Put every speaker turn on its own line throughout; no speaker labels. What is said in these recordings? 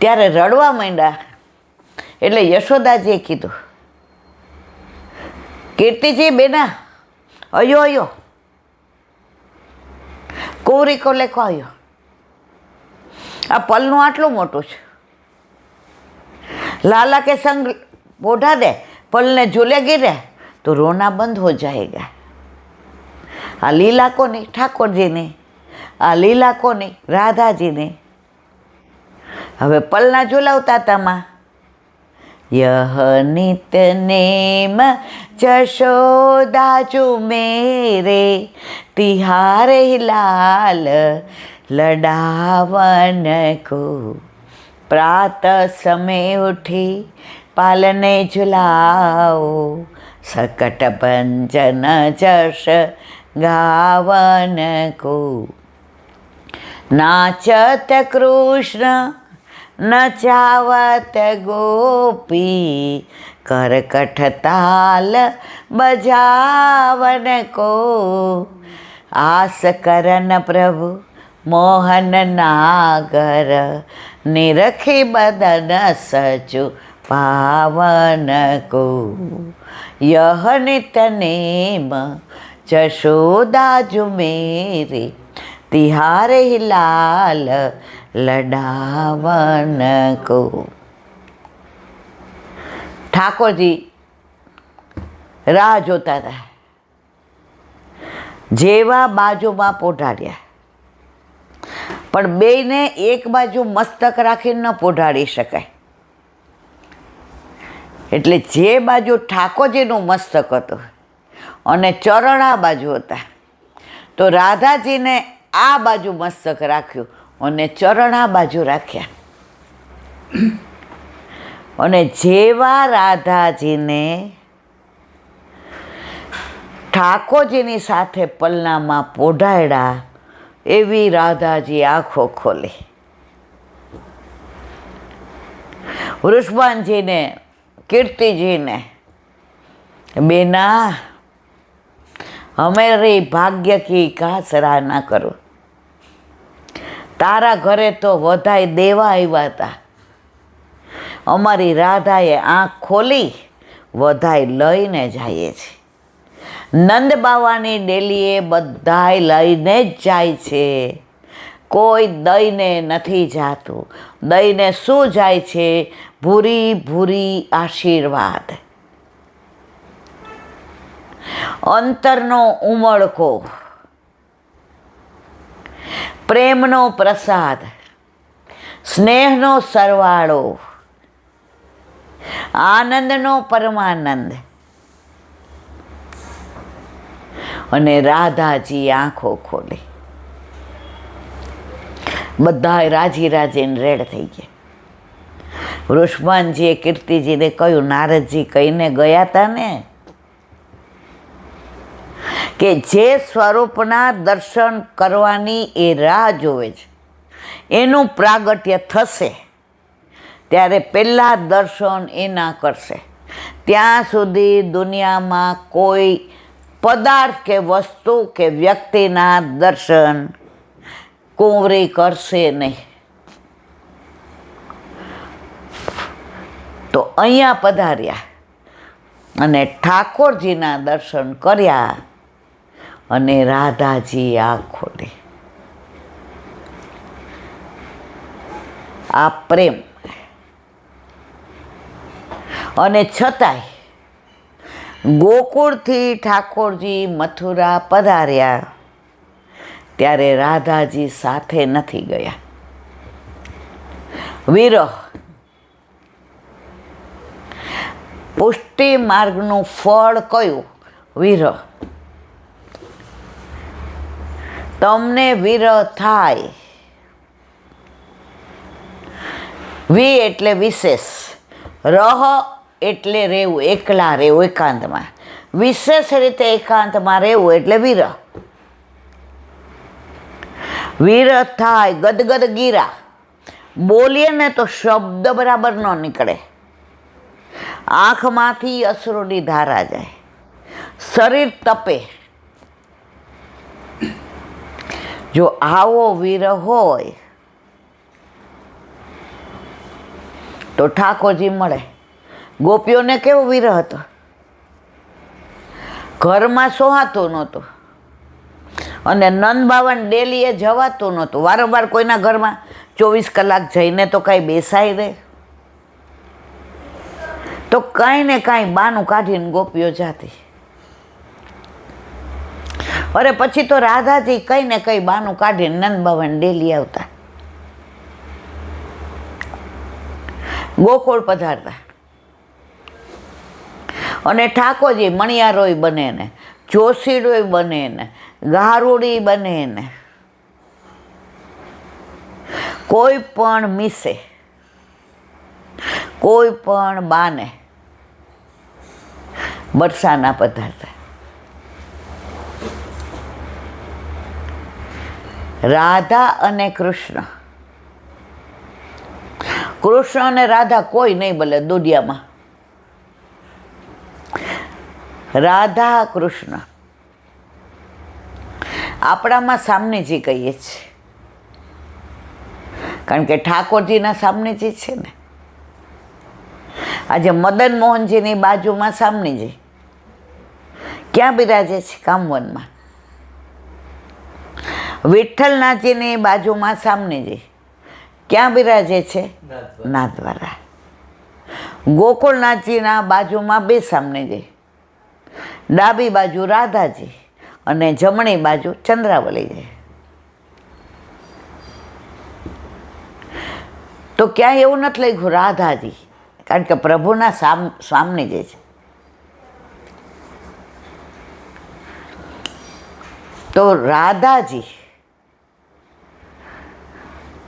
ત્યારે રડવા માંડ્યા. એટલે યશોદાજીએ કીધું, કીર્તિજી બેના, અયો અયો, કુંવરીકો લેખો આવ્યો. આ પલનું આટલું મોટું છે, लाला के संग बोढ़ा दे, पल ने झूले गिरे तो रोना बंद हो जाएगा. आ लीला को नहीं ठाकुर जी ने, आ लीला को नहीं राधा जी ने. हवे पलना झूलावता तमा. यह नित्य नेम जशोदाजू मेरे, तिहारे लाल लडावन को. प्रात समय उठी पालने झुलाओ, सकट भंजन जश गावन को. नाचत कृष्ण नचावत गोपी, करकट ताल बजावन को. आस करन प्रभु मोहन नागर, निरखी बदन सचु पावन को. यह नित्य नेम जशोदाजू मेरे, तिहारे लाल लडावन को. ઠાકોરજી રાહ જોતા હતા. જેવા બાજુમાં પોઢાડ્યા, પણ બેયને એક બાજુ મસ્તક રાખીને ન પોઢાડી શકાય. એટલે જે બાજુ ઠાકોરજીનું મસ્તક હતું અને ચરણ આ બાજુ હતા, તો રાધાજીને આ બાજુ મસ્તક રાખ્યું અને ચરણ આ બાજુ રાખ્યા. અને જેવા રાધાજીને ઠાકોરજીની સાથે પલનામાં પોઢાડ્યા, એવી રાધાજી આંખો ખોલી. વૃષભાનજીને, કીર્તિજીને, બેના હમેરી ભાગ્ય કી કા સરાહના કરો. તારા ઘરે તો વધાઈ દેવા આવ્યા હતા. અમારી રાધાએ આંખ ખોલી વધાઈ લઈને જાય છે. નંદ બાવાની ડેલીએ બધાય લઈને જ જાય છે. કોઈ દઈને નથી જાતું. દઈને શું જાય છે? ભૂરી ભૂરી આશીર્વાદ, અંતરનો ઉમળકો, પ્રેમનો પ્રસાદ, સ્નેહનો સરવાળો, આનંદનો પરમાનંદ. અને રાધાજી આંખો ખોલી. બધાય રાજી રાજીને રેડ થઈ ગયા. વૃષભાનજીએ કીર્તિજીને કહ્યું, નારદજી કહીને ગયા હતા ને કે જે સ્વરૂપના દર્શન કરવાની એ રાહ જોવે છે, એનું પ્રાગટ્ય થશે ત્યારે પહેલાં દર્શન એના કરશે. ત્યાં સુધી દુનિયામાં કોઈ પદાર્થ કે વસ્તુ કે વ્યક્તિના દર્શન કુંવરી કરશે નહીં. તો અહીંયા પધાર્યા અને ઠાકોરજીના દર્શન કર્યા અને રાધાજી આંખ ખોલી. આ પ્રેમ. અને છતાંય ગોકુળથી ઠાકોરજી મથુરા પધાર્યા ત્યારે રાધાજી સાથે નથી ગયા. વિરહ, પુષ્ટિ માર્ગનું ફળ કયું? વિરહ. તમને વિરહ થાય. વિ એટલે વિશેષ, રહ એટલે રહેવું, એકલા રહેવું, એકાંતમાં. વિશેષ રીતે એકાંતમાં રહેવું એટલે વિરહ. વિરહ થાય, ગદગદ ગીરા. બોલીએ ને તો શબ્દ બરાબર ન નીકળે. આંખમાંથી અશ્રુની ધારા જાય. શરીર તપે. જો આવો વિરહ હોય તો ઠાકોરજી મળે. ગોપીઓને કેવો વિરહ હતો, ઘરમાં સોહાતું નહોતું અને નંદ બાવાને ડેલીએ જવાતું નહોતું. વારંવાર કોઈના ઘરમાં 24 કલાક જઈને તો કાંઈ બેસાય રહે. તો કાંઈ ને કાંઈ બાનું કાઢીને ગોપીઓ જાતી. અરે પછી તો રાધાજી કંઈ ને કંઈ બાનું કાઢીને નંદ બાવાને ડેલી આવતા, ગોકુળ પધારતા. અને ઠાકોરજી મણિયારોય બને ને, જોશીડોય બને ને, ગારુડી બને ને, કોઈ પણ મીસે, કોઈ પણ બાને બરસાના પધારતા. રાધા અને કૃષ્ણ, કૃષ્ણ અને રાધા કોઈ નહીં બોલે દુનિયામાં. રાધા કૃષ્ણ આપણામાં સામનેજી કહીએ છીએ, કારણ કે ઠાકોરજીના સામનેજી છે ને. આજે મદન મોહનજીની બાજુમાં સામનેજી ક્યાં બિરાજે છે? કામવનમાં. વિઠ્ઠલનાથજીની બાજુમાં સામનેજી ક્યાં બિરાજે છે? નાથદ્વારા. ગોકુળનાથજીના બાજુમાં બે સામનેજી, ડાબી બાજુ રાધાજી અને જમણી બાજુ ચંદ્રાવલીજી. તો ક્યાંય એવું નથી લખ્યું રાધાજી, કારણ કે પ્રભુના સામને જે છે. તો રાધાજી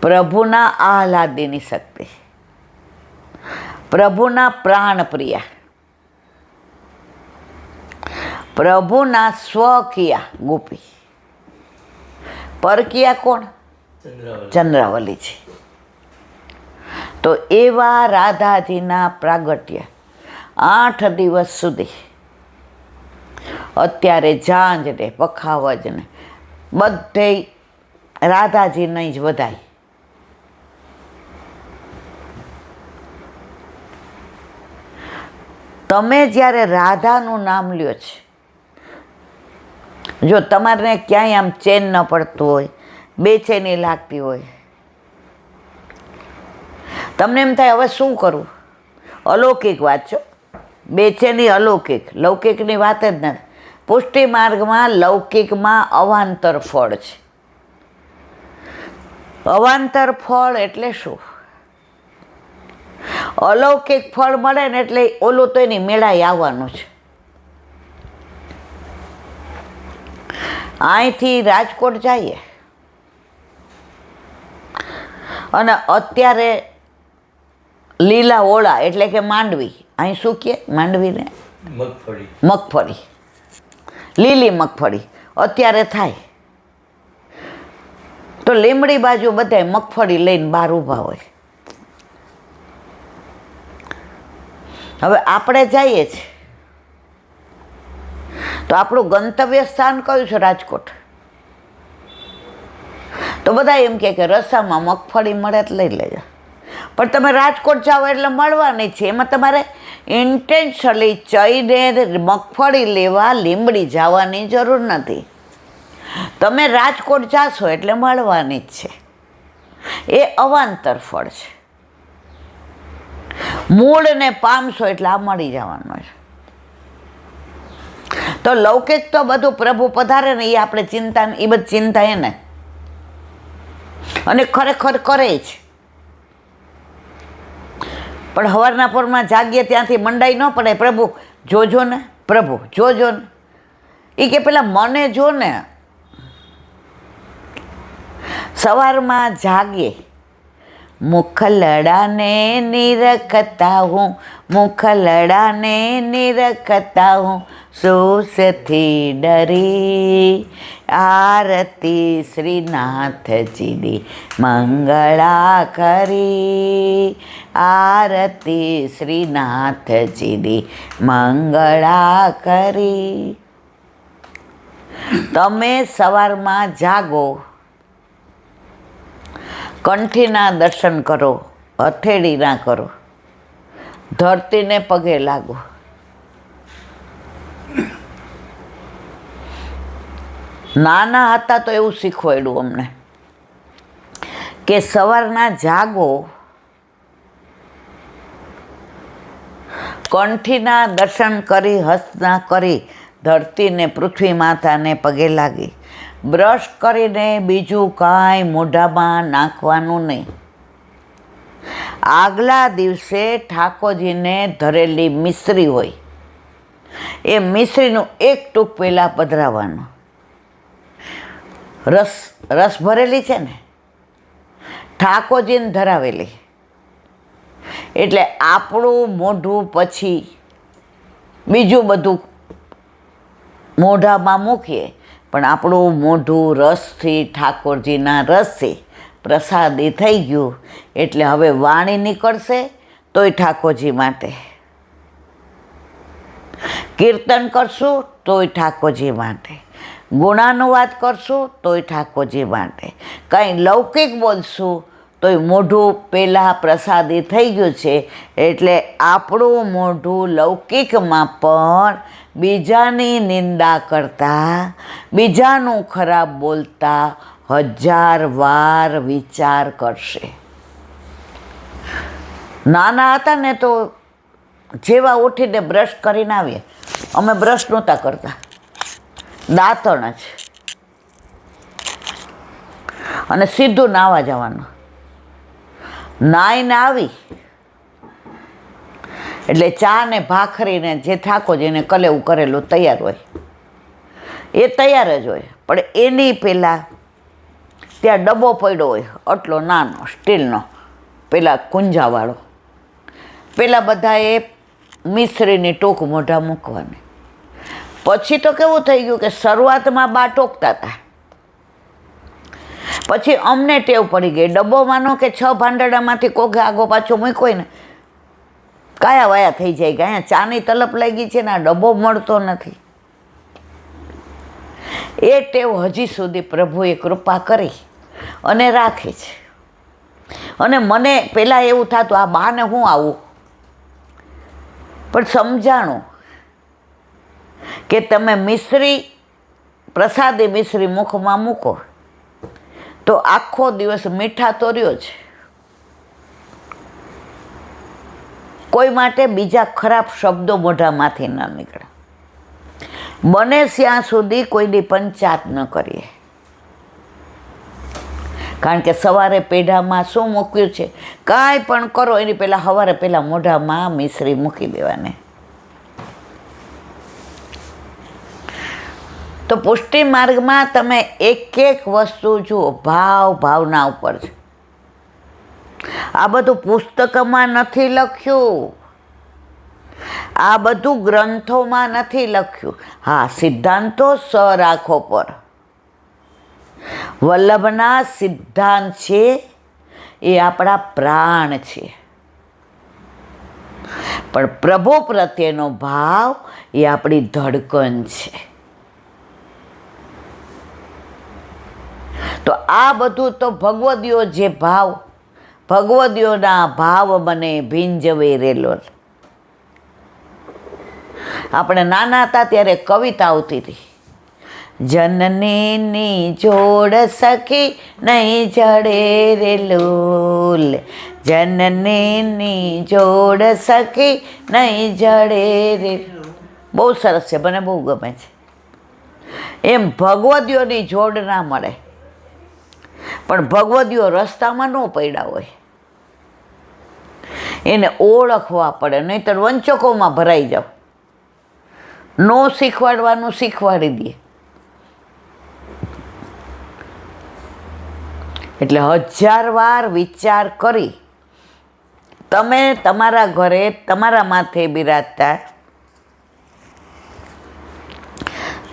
પ્રભુના આહલાદીની શક્તિ, પ્રભુના પ્રાણપ્રિયા, પ્રભુના સ્વકિયા ગોપી. પરકિયા કોણ? ચંદ્રાવલી છે. તો એવા રાધાજીના પ્રાગટ્ય 8 દિવસ સુધી અત્યારે ઝાંઝને પખાવજને બધે રાધાજીને જ વધાય. તમે જ્યારે રાધાનું નામ લ્યો છે, જો તમારે ક્યાંય આમ ચેન ન પડતું હોય, બેચેની લાગતી હોય, તમને એમ થાય હવે શું કરવું, અલૌકિક વાત છો. બેચેની અલૌકિક, લૌકિકની વાત જ નથી. પુષ્ટિ માર્ગમાં લૌકિકમાં અવાંતર ફળ છે. અવાંતર ફળ એટલે શું? અલૌકિક ફળ મળે ને એટલે ઓલું તો એની મેળાએ આવવાનું છે. અહીંથી રાજકોટ જઈએ અને અત્યારે લીલા ઓળા એટલે કે માંડવી, અહીં શું કહે માંડવીને? મગફળી, લીલી મગફળી અત્યારે થાય. તો લીમડી બાજુ બધાય મગફળી લઈને બહાર ઊભા હોય. હવે આપણે જઈએ છીએ તો આપણું ગંતવ્ય સ્થાન કયું છે? રાજકોટ. તો બધા એમ કે રસ્તામાં મગફળી મળે તો લઈ લેજો. પણ તમે રાજકોટ જાઓ એટલે મળવાની છે. એમાં તમારે ઇન્ટેન્શનલી ચઈને મગફળી લેવા લીંબડી જવાની જરૂર નથી. તમે રાજકોટ જાશો એટલે મળવાની જ છે. એ અવાંતર ફળ છે. મૂળને પામશો એટલે આ મળી જવાનું છે. તો લૌકિક તો બધું પ્રભુ પધારે ને એ આપણે ચિંતા, એ બધી ચિંતા એને અને ખરેખર કરે જ. પણ સવારના પોરમાં જાગીએ ત્યાંથી મંડાઈ ન પડે, પ્રભુ જોજો ને, પ્રભુ જોજો ને. એ કે પેલા મને જો ને. સવારમાં જાગીએ, મુખલડાને નિરખતા હું, મુખલડાને નિરખતા હું, સોસથી ડરી. આરતી શ્રીનાથજીની મંગળા કરી, આરતી શ્રીનાથજીની મંગળા કરી. તમે સવારમાં જાગો, કંઠીના દર્શન કરો, હથેળીના કરો, ધરતીને પગે લાગો. નાના હતા તો એવું શીખવાડ્યું અમને કે સવારના જાગો, કંઠીના દર્શન કરી, હસ્તના કરી, ધરતીને પૃથ્વી માતાને પગે લાગી. બ્રશ કરીને બીજું કાંઈ મોઢામાં નાખવાનું નહીં. આગલા દિવસે ઠાકોરજીને ધરેલી મિશ્રી હોય એ મિશ્રીનું એક ટૂંક પહેલાં પધરાવવાનું. રસ ભરેલી છે ને, ઠાકોરજીને ધરાવેલી, એટલે આપણું મોઢું પછી બીજું બધું મોઢામાં મૂકીએ, પણ આપણું મોઢું રસથી, ઠાકોરજીના રસથી પ્રસાદી થઈ ગયું. એટલે હવે વાણી નીકળશે તોય ઠાકોરજી માટે, કીર્તન કરશું તોય ઠાકોરજી માટે, ગુણાનુવાદ કરશું તોય ઠાકોરજી માટે, કાંઈ લૌકિક બોલશું તોય મોઢું પહેલાં પ્રસાદી થઈ ગયું છે. એટલે આપણું મોઢું લૌકિકમાં પણ બીજાની નિંદા કરતા, બીજાનું ખરાબ બોલતા 1000 વાર વિચાર કરશે. નાના હતા ને તો જેવા ઉઠીને બ્રશ કરીને આવીએ, અમે બ્રશ નહોતા કરતા, દાંતણ જ, અને સીધું નાવા જવાનું. નાહીને આવી એટલે ચા ને ભાખરીને જે ઠાકોરજીને કલેવું કરેલું તૈયાર હોય એ તૈયાર જ હોય. પણ એની પહેલાં ત્યાં ડબ્બો પડ્યો હોય આટલો નાનો સ્ટીલનો, પહેલાં કુંજાવાળો, પહેલાં બધાએ મિશ્રીની ટોક મોઢા મૂકવાની. પછી તો કેવું થઈ ગયું કે શરૂઆતમાં બા ટોકતા હતા, પછી અમને ટેવ પડી ગઈ. ડબ્બો માનો કે 6 ભાંડડામાંથી કોકે આગો પાછો મૂક્યો ને કાયા વાયા થઈ જાય કે અહીંયા ચાની તલપ લાગી છે ને આ ડબ્બો મળતો નથી. એ ટેવ હજી સુધી પ્રભુએ કૃપા કરી અને રાખી છે. અને મને પહેલાં એવું થતું આ બાને હું આવું, પણ સમજાણું કે તમે મિશ્રી, પ્રસાદી મિશ્રી મુખમાં મૂકો તો આખો દિવસ મીઠા તો રહ્યો છે. કોઈ માટે બીજા ખરાબ શબ્દો મોઢામાંથી ન નીકળે. બને ત્યાં સુધી કોઈની પંચાત ન કરીએ, કારણ કે સવારે પેઢામાં શું મૂક્યું છે, કાંઈ પણ કરો એની પહેલાં સવારે પહેલાં મોઢામાં મિશ્રી મૂકી દેવાની. તો પુષ્ટિ માર્ગમાં તમે એક એક વસ્તુ જુઓ, ભાવના ઉપર છે. આ બધું પુસ્તકમાં નથી લખ્યું, આ બધું ગ્રંથોમાં નથી લખ્યું. હા, સિદ્ધાંતો રાખો પર વલ્લભના સિદ્ધાંત છે એ આપણા પ્રાણ છે, પણ પ્રભુ પ્રત્યેનો ભાવ એ આપણી ધડકન છે. તો આ બધું તો ભગવદીઓ જે ભાવ, ભગવદીઓના ભાવ મને ભીંજવે રેલો. આપણે નાના હતા ત્યારે કવિતા આવતી હતી, જનનીની જોડ સખી નહીં જડે રે લોલ, જનનીની જોડ સખી નહીં જડે રે. બહુ સરસ છે, મને બહુ ગમે છે. એમ ભગવદીઓની જોડ ના મળે, પણ ભગવદીઓ રસ્તામાં ન પડ્યા હોય, એને ઓળખવા પડે, નહીંતર વંચકોમાં ભરાઈ જાવ. નો શીખવાડવાનું શીખવાડી દે. એટલે 1000 વાર વિચાર કરી તમે તમારા ઘરે તમારા માથે બિરાજતા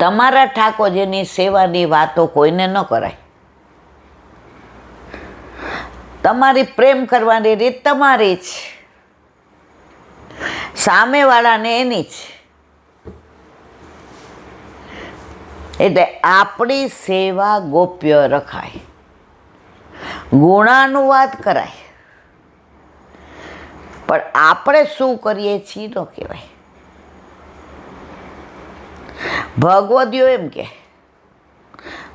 તમારા ઠાકોરજીની સેવાની વાતો કોઈને ન કરાય. તમારી પ્રેમ કરવાની રીત તમારી જ, સામેવાળાને એની જ. એટલે આપણી સેવા ગોપ્ય રખાય, ગુણાનુવાદ કરાય, પણ આપણે શું કરીએ છીએ ન કહેવાય. ભગવદીઓ એમ કે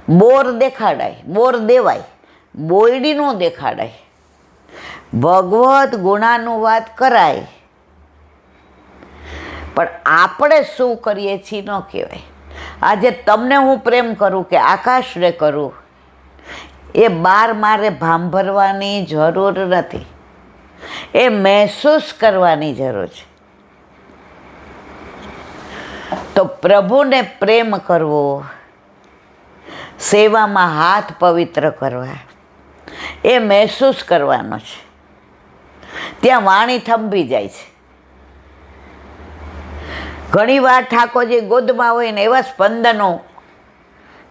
બોર દેખાડાય, બોર દેવાય, બોયડી નો દેખાડાય. ભગવત ગુણાનુવાદ કરાય, પણ આપણે શું કરીએ છીએ ન કહેવાય. આજે તમને હું પ્રેમ કરું કે આકાશને કરું, એ બાર મારે ભાંભરવાની જરૂર નથી, એ મહેસૂસ કરવાની જરૂર છે. તો પ્રભુને પ્રેમ કરવો, સેવામાં હાથ પવિત્ર કરવા, એ મહેસૂસ કરવાનો છે. ત્યાં વાણી થંભી જાય છે. ઘણી વાર ઠાકોરજી ગોદમાં હોય ને એવા સ્પંદનો,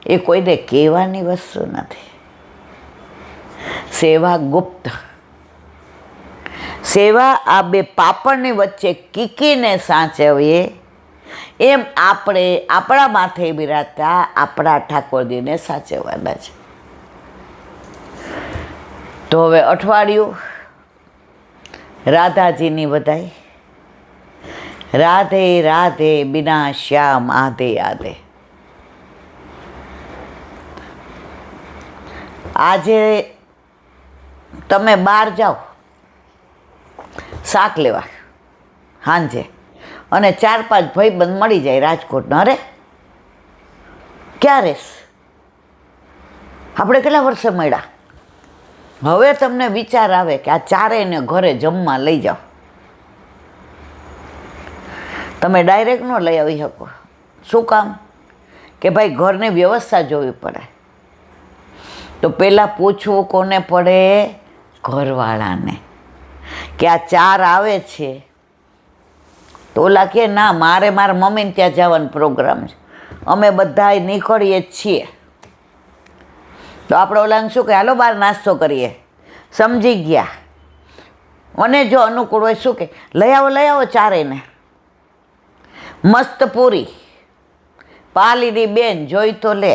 એ કોઈને કહેવાની વસ્તુ નથી. સેવા ગુપ્ત, સેવા આ બે પાપડની વચ્ચે કીકીને સાચવીએ, એમ આપણે આપણા માથે બિરાજતા આપણા ઠાકોરજીને સાચવવાના છે. તો હવે અઠવાડિયું રાધાજીની વધાઈ. રાધે રાધે બિના શ્યામ આધે આધે. આજે તમે બહાર જાઓ શાક લેવા સાંજે, અને 4-5 ભાઈબંધ મળી જાય રાજકોટના. અરે ક્યારે આપણે કેટલા વર્ષે મળ્યા? હવે તમને વિચાર આવે કે આ ચારેયને ઘરે જમવા લઈ જાઓ. તમે ડાયરેક્ટ ન લઈ આવી શકો. શું કામ? કે ભાઈ ઘરની વ્યવસ્થા જોવી પડે. તો પહેલાં પૂછવું કોને પડે? ઘરવાળાને, કે આ 4 આવે છે. તો ઓલા કે ના, મારે મારા મમ્મીને ત્યાં જવાનો પ્રોગ્રામ છે, અમે બધા નીકળીએ જ છીએ. તો આપણે ઓલાને શું કે હાલો બહાર નાસ્તો કરીએ. સમજી ગયા. અને જો અનુકૂળ હોય શું કે લઈ આવો ચારેયને. મસ્ત પૂરી પાલીની બેન જોઈ તો લે.